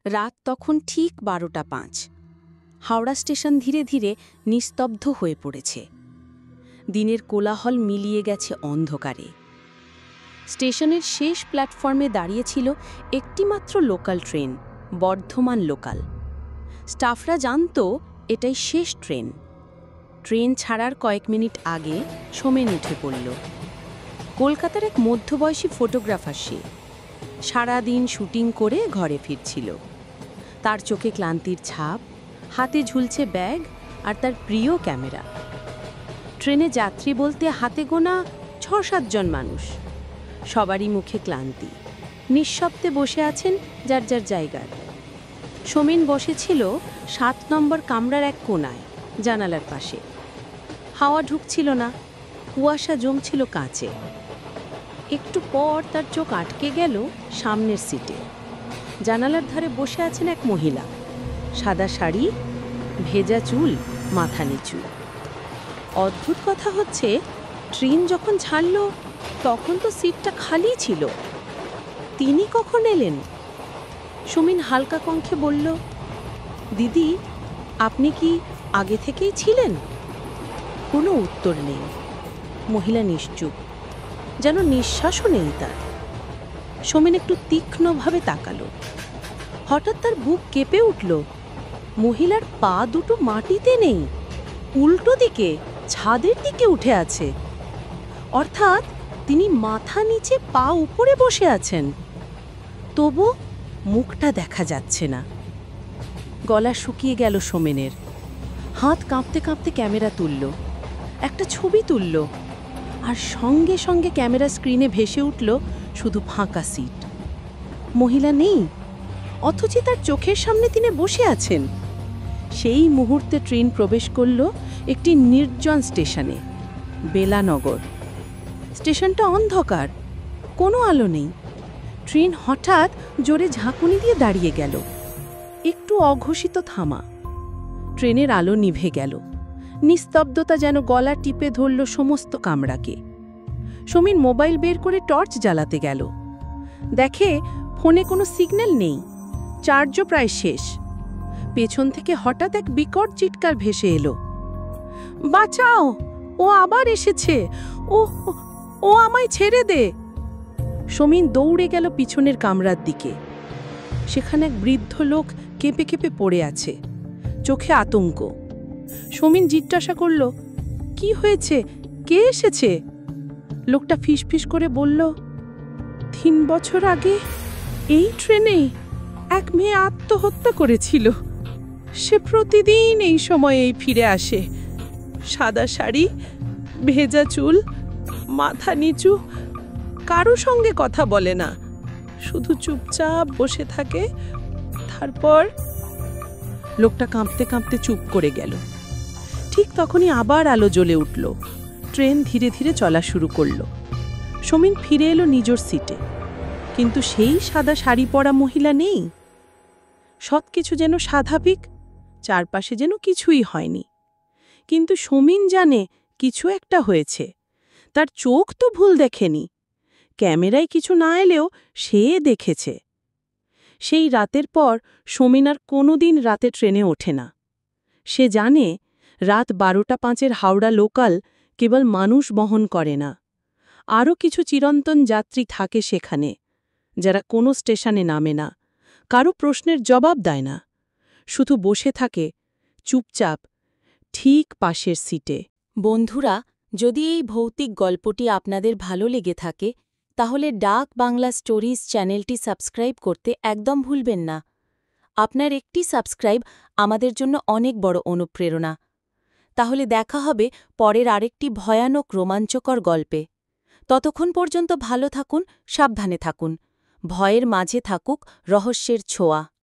রাত তখন ঠিক 12:05। হাওড়া স্টেশন ধীরে ধীরে নিস্তব্ধ হয়ে পড়েছে। দিনের কোলাহল মিলিয়ে গেছে অন্ধকারে। স্টেশনের শেষ প্ল্যাটফর্মে দাঁড়িয়েছিল একটিমাত্র লোকাল ট্রেন, বর্ধমান লোকাল। স্টাফরা জানত এটাই শেষ ট্রেন। ট্রেন ছাড়ার কয়েক মিনিট আগে সোমেন উঠে পড়ল। কলকাতার এক মধ্যবয়সী ফটোগ্রাফার সে। সারাদিন শুটিং করে ঘরে ফিরছিল। তার চোখে ক্লান্তির ছাপ, হাতে ঝুলছে ব্যাগ আর তার প্রিয় ক্যামেরা। ট্রেনে যাত্রী বলতে হাতে গোনা ৬-৭ জন মানুষ। সবারই মুখে ক্লান্তি, নিঃশব্দে বসে আছেন যার যার জায়গায়। সোমেন বসেছিল ৭ নম্বর কামরার এক কোনায়, জানালার পাশে। হাওয়া ঢুকছিল না, কুয়াশা জমছিল কাঁচে। একটু পর তার চোখ আটকে গেল সামনের সিটে। জানালার ধারে বসে আছেন এক মহিলা, সাদা শাড়ি, ভেজা চুল, মাথা নিচু। অদ্ভুত কথা হচ্ছে, ট্রেন যখন ছাড়ল তখন তো সিটটা খালি ছিল। তিনি কখন এলেন? সোমেন হালকা কণ্ঠে বলল, দিদি, আপনি কি আগে থেকেই ছিলেন? কোনো উত্তর নেই। মহিলা নিশ্চুপ, যেন নিঃশ্বাসও নেই তার। সোমেন একটু তীক্ষ্ণভাবে তাকালো। হঠাৎ তার বুক কেঁপে উঠল। মহিলার পা দুটো মাটিতে নেই, উল্টো দিকে ছাদের দিকে উঠে আছে। অর্থাৎ তিনি মাথা নিচে পা উপরে বসে আছেন, তবু মুখটা দেখা যাচ্ছে না। গলা শুকিয়ে গেল সোমেনের। হাত কাঁপতে কাঁপতে ক্যামেরা তুলল, একটা ছবি তুলল, আর সঙ্গে সঙ্গে ক্যামেরা স্ক্রিনে ভেসে উঠল শুধু ফাঁকা সিট। মহিলা নেই, অথচ তার চোখের সামনে তিনি বসে আছেন। সেই মুহূর্তে ট্রেন প্রবেশ করল একটি নির্জন স্টেশনে, বেলানগর। স্টেশনটা অন্ধকার, কোনো আলো নেই। ট্রেন হঠাৎ জোরে ঝাঁকুনি দিয়ে দাঁড়িয়ে গেল। একটু অঘোষিত থামা। ট্রেনের আলো নিভে গেল। নিস্তব্ধতা যেন গলা টিপে ধরল সমস্ত কামরাকে। সোমেন মোবাইল বের করে টর্চ জ্বালাতে গেল। দেখে ফোনে কোনো সিগন্যাল নেই, চার্জও প্রায় শেষ। পেছন থেকে হঠাৎ এক বিকট চিৎকার ভেসে এলো, বাঁচাও, ও আবার এসেছে, ও ও আমায় ছেড়ে দে। সোমেন দৌড়ে গেল পিছনের কামরার দিকে। সেখানে এক বৃদ্ধ লোক কেঁপে কেঁপে পড়ে আছে, চোখে আতঙ্ক। সোমেন জিজ্ঞাসা করল, কি হয়েছে, কে এসেছে? লোকটা ফিসফিস করে বলল, ৩ বছর আগে এই ট্রেনেই এক মেয়ে আত্মহত্যা করেছিল। সে প্রতিদিন এই সময়েই ফিরে আসে। সাদা শাড়ি, ভেজা চুল, মাথা নিচু, কারো সঙ্গে কথা বলে না, শুধু চুপচাপ বসে থাকে। তারপর লোকটা কাঁপতে কাঁপতে চুপ করে গেল। ঠিক তখনই আবার আলো জ্বলে উঠল। ট্রেন ধীরে ধীরে চলা শুরু করল। সোমেন ফিরে এলো নিজের সিটে, কিন্তু সেই সাদা শাড়ি পরা মহিলা নেই। সবকিছু যেন স্বাভাবিক, চারপাশে যেন কিছুই হয়নি। কিন্তু সোমেন জানে কিছু একটা হয়েছে। তার চোখ তো ভুল দেখেনি, ক্যামেরায় কিছু না এলেও সে দেখেছে। সেই রাতের পর সোমেন আর কোনোদিন রাতে ট্রেনে ওঠে না। সে জানে রাত 12:05 হাওড়া লোকাল কেবল মানুষ বহন করে না, আরও কিছু চিরন্তন যাত্রী থাকে সেখানে, যারা কোনো স্টেশনে নামে না, কারো প্রশ্নের জবাব দেয় না, শুধু বসে থাকে চুপচাপ ঠিক পাশের সিটে। বন্ধুরা, যদি এই ভৌতিক গল্পটি আপনাদের ভালো লেগে থাকে, তাহলে ডাক বাংলা স্টোরিজ চ্যানেলটি সাবস্ক্রাইব করতে একদম ভুলবেন না। আপনার একটি সাবস্ক্রাইব আমাদের জন্য অনেক বড় অনুপ্রেরণা। তাহলে দেখা হবে পরের আরেকটি ভয়ানক রোমাঞ্চকর গল্পে। ততক্ষণ পর্যন্ত ভালো থাকুন, সাবধানে থাকুন। ভয়ের মাঝে থাকুক রহস্যের ছোঁয়া।